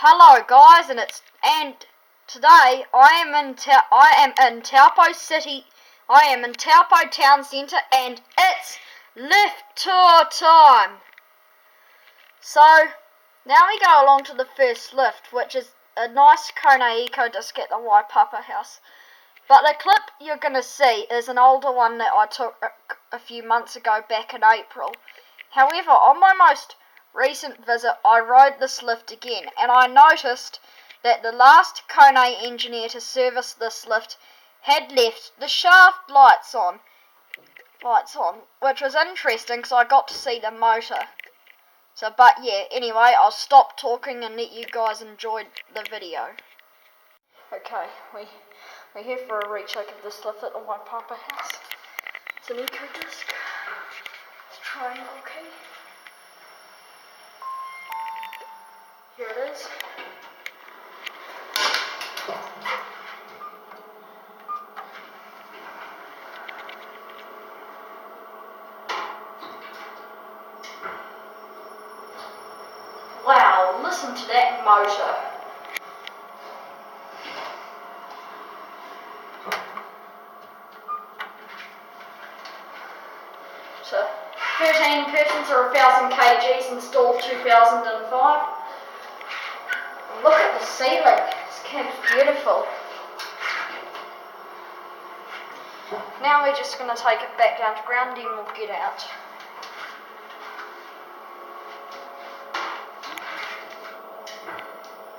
Hello guys, and today I am in Taupo City. I am in Taupo Town Centre, and it's lift tour time. So now we go along to the first lift, which is a nice Kona Eco disc at the Waipapa house. But the clip you're going to see is an older one that I took a few months ago back in April. However, on my most recent visit I rode this lift again, and I noticed that the last Kona engineer to service this lift had left the shaft lights on, which was interesting because I got to see the motor. But yeah, anyway, I'll stop talking and let you guys enjoy the video. Okay, we're here for a recheck of this lift at the Waipapa house. It's an eco disc. It's triangle key. Here it is. Wow, listen to that motor. So 13 persons or 1,000 kgs installed 2005. Look at the ceiling, this cab's beautiful. Now we're just going to take it back down to ground and we'll get out.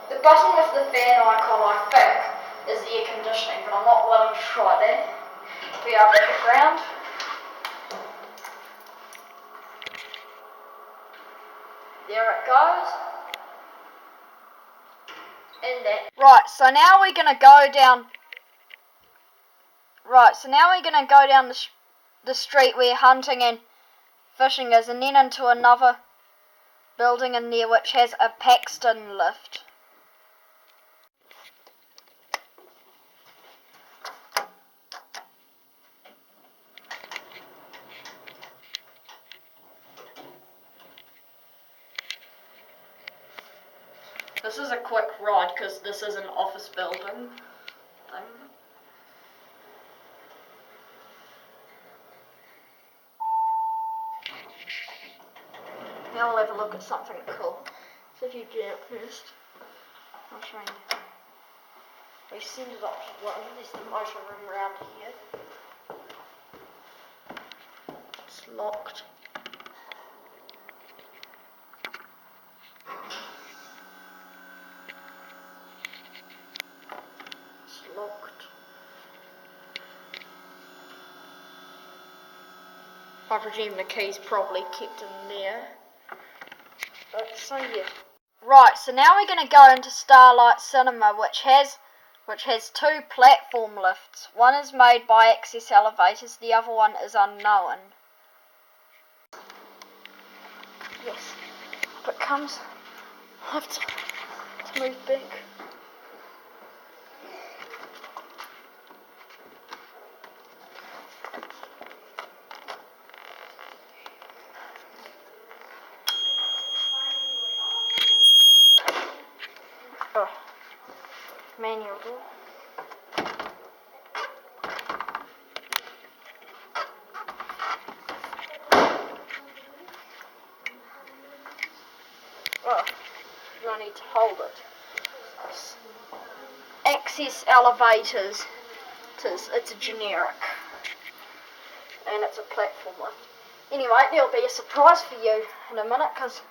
The bottom of the fan icon, I think, is the air conditioning, but I'm not willing to try that. We are back at ground. There it goes. And that. Right, so now we're going to go down. The street where hunting and fishing is, and then into another building in there which has a Paxton lift. This is a quick ride because this is an office building thing. Now we'll have a look at something cool. So if you get up first, I'll show you. We send it up to one. There's the motor room around here. It's locked. It's locked. I presume the key's probably kept in there. So yeah. Right, so now we're going to go into Starlight Cinema, which has two platform lifts. One is made by Access Elevators, the other one is unknown. Yes, up it comes. I have to move back. Oh, manual door. Oh, I need to hold it. Access Elevators. It's a generic. And it's a platform lift. Anyway, there'll be a surprise for you in a minute, because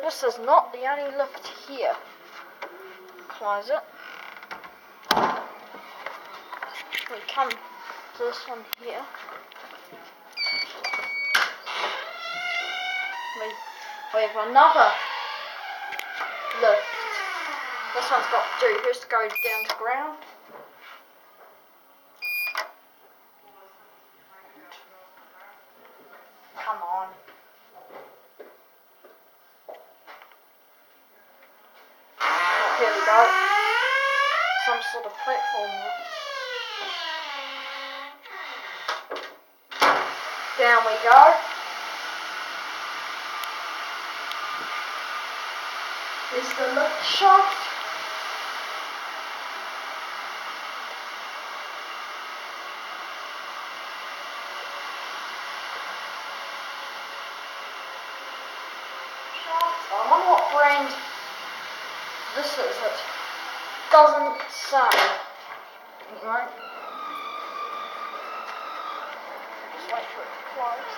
this is not the only lift here. Close it. We come to this one here. We have another lift. This one's got to first go down to ground. Come on. Here we go. Some sort of platform lift. Down we go. There's the lift shaft. I wonder what brand this is. It doesn't say. Anyway, just wait for it to close.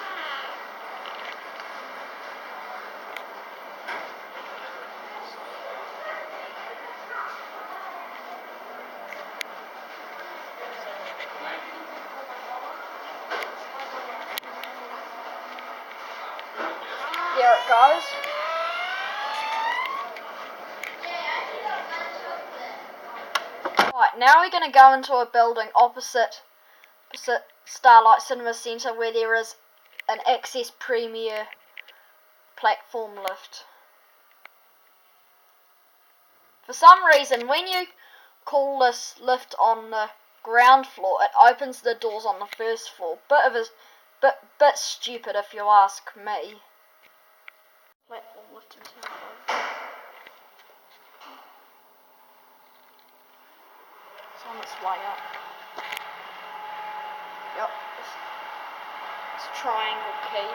There it goes. Right, now we're going to go into a building opposite Starlight Cinema Centre where there is an Access Premier platform lift. For some reason, when you call this lift on the ground floor, it opens the doors on the first floor. Bit stupid if you ask me. Platform lift in Taupo. It's on its way up. Yep. It's triangle key.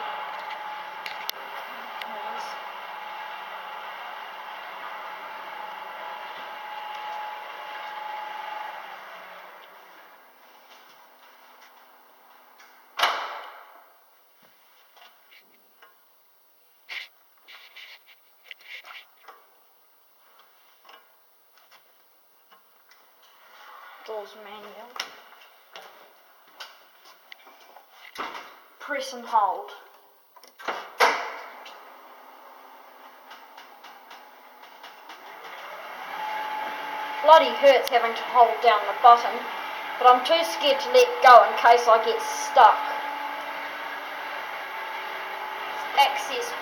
Doors manual. Press and hold. Bloody hurts having to hold down the button, but I'm too scared to let go in case I get stuck. Access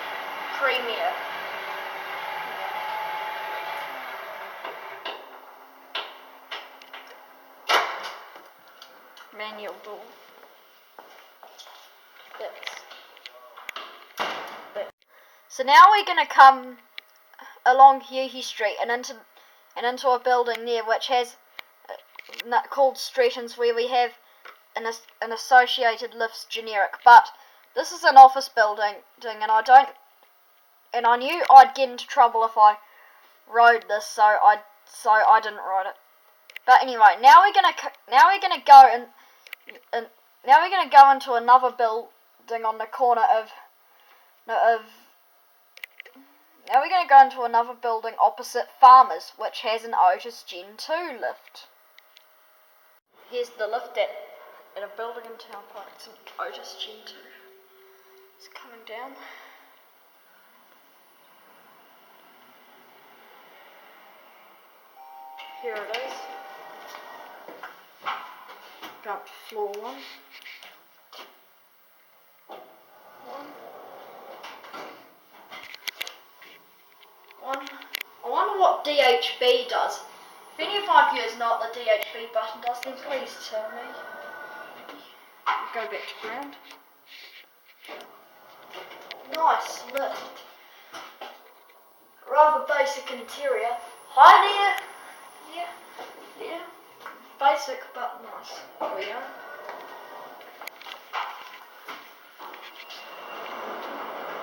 Premier. Manual door. So now we're going to come along Hughy Street and into a building there which has called Stretton's, where we have an associated lifts generic. But this is an office building, and I knew I'd get into trouble if I rode this, so I didn't ride it. But anyway, now we're gonna go into another building on the corner of. Now we're going to go into another building opposite Farmers, which has an Otis Gen 2 lift. Here's the lift at a building in Taupo. It's an Otis Gen 2. It's coming down. Here it is. Go up to floor 1. I wonder what DHB does. If any of my viewers know what the DHB button does, then please tell me. Go back to ground. Nice lift. Rather basic interior. Hi there. Yeah. Basic but nice. Here we are.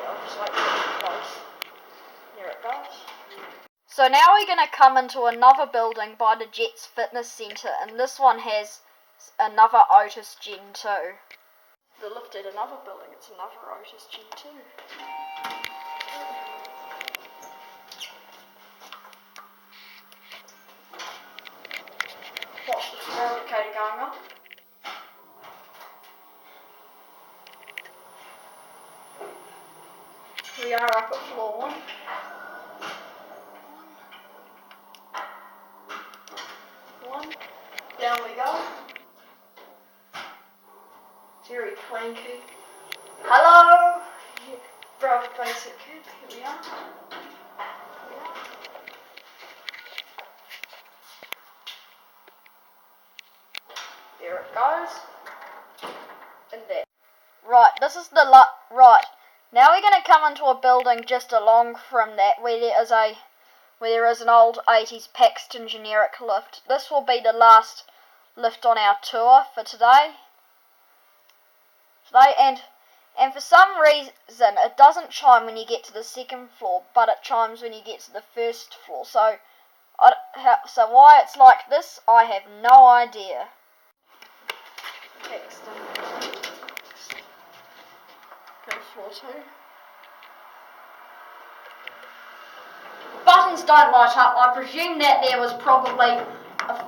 I'll just wait for it to close. There it goes. So now we're going to come into another building by the Jets Fitness Centre, and this one has another Otis Gen 2. The lift at another building, it's another Otis Gen 2. Watch the floor indicator going up. We are up at floor 1. Down we go. Very clanky. Hello! Rather basic kid. Here we are. There it goes. And there. Right, this is the right. Now we're going to come into a building just along from that where there is a where there is an old 80s Paxton generic lift. This will be the last lift on our tour for today. And for some reason it doesn't chime when you get to the second floor, but it chimes when you get to the first floor. So why it's like this, I have no idea. Paxton. Go to floor 2. Buttons don't light up. I presume that there was probably a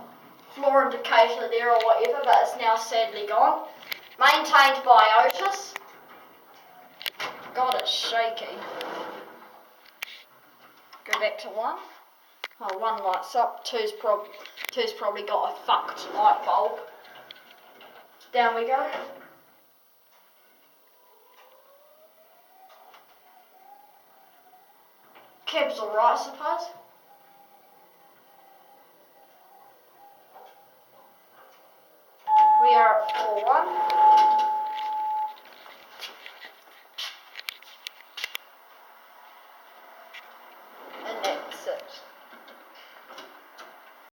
floor indicator there or whatever, but it's now sadly gone. Maintained by Otis. God, it's shaky. Go back to 1. Oh, 1 lights up. Two's probably got a fucked light bulb. Down we go. Cab's alright, I suppose. We are at floor 1.